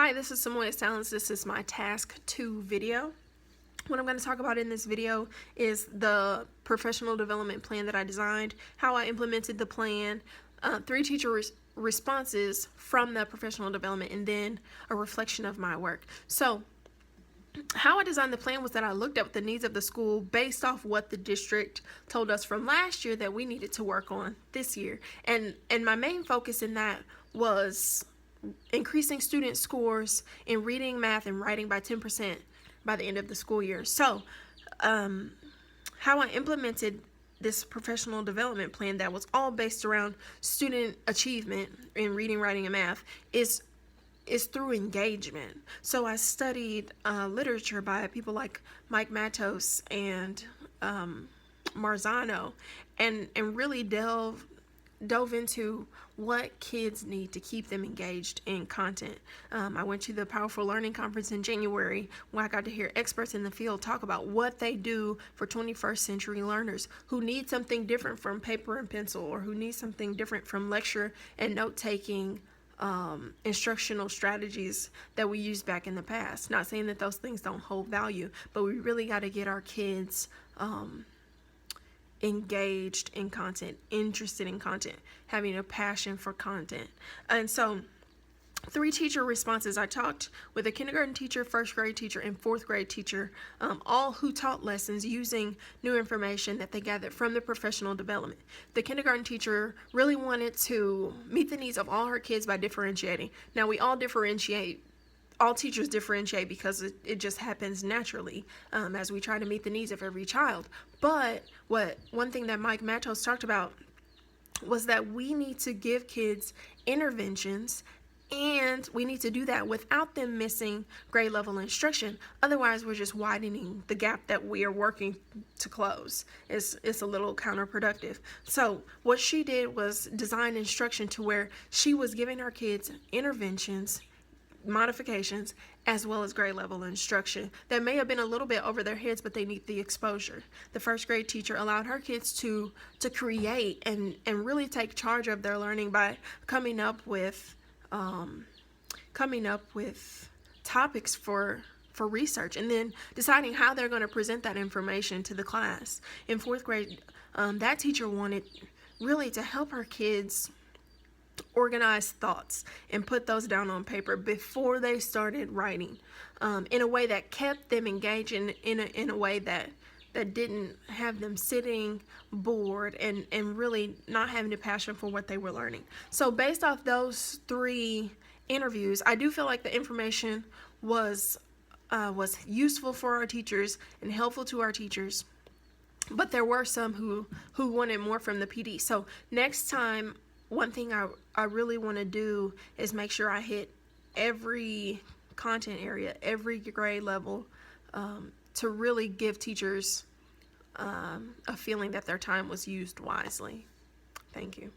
Hi, this is Samoya Salins. This is my task 2 video. What I'm going to talk about in this video is the professional development plan that I designed, how I implemented the plan, 3 teacher responses from the professional development, and then a reflection of my work. So how I designed the plan was that I looked at the needs of the school based off what the district told us from last year that we needed to work on this year. And my main focus in that was increasing student scores in reading, math, and writing by 10% by the end of the school year. So how I implemented this professional development plan that was all based around student achievement in reading, writing, and math is through engagement. So I studied literature by people like Mike Matos and Marzano, and really dove into what kids need to keep them engaged in content. I went to the Powerful Learning Conference in January, where I got to hear experts in the field talk about what they do for 21st century learners who need something different from paper and pencil, or who need something different from lecture and note-taking instructional strategies that we used back in the past. Not saying that those things don't hold value, but we really got to get our kids engaged in content, interested in content, having a passion for content. And so 3 teacher responses. I talked with a kindergarten teacher, 1st grade teacher, and 4th grade teacher, all who taught lessons using new information that they gathered from the professional development. The kindergarten teacher really wanted to meet the needs of all her kids by differentiating. Now, we all differentiate. All teachers differentiate because it just happens naturally as we try to meet the needs of every child. But one thing that Mike Matos talked about was that we need to give kids interventions, and we need to do that without them missing grade level instruction. Otherwise, we're just widening the gap that we are working to close. It's a little counterproductive. So what she did was design instruction to where she was giving our kids interventions, modifications, as well as grade level instruction that may have been a little bit over their heads, but they need the exposure. The 1st grade teacher allowed her kids to create and really take charge of their learning by coming up with topics for research, and then deciding how they're going to present that information to the class. In 4th grade, that teacher wanted really to help her kids organize thoughts and put those down on paper before they started writing, in a way that kept them engaged, in a way that didn't have them sitting bored and really not having a passion for what they were learning. So based off those 3 interviews, I do feel like the information was useful for our teachers and helpful to our teachers, but there were some who wanted more from the PD. So next time, one thing I really want to do is make sure I hit every content area, every grade level, to really give teachers a feeling that their time was used wisely. Thank you.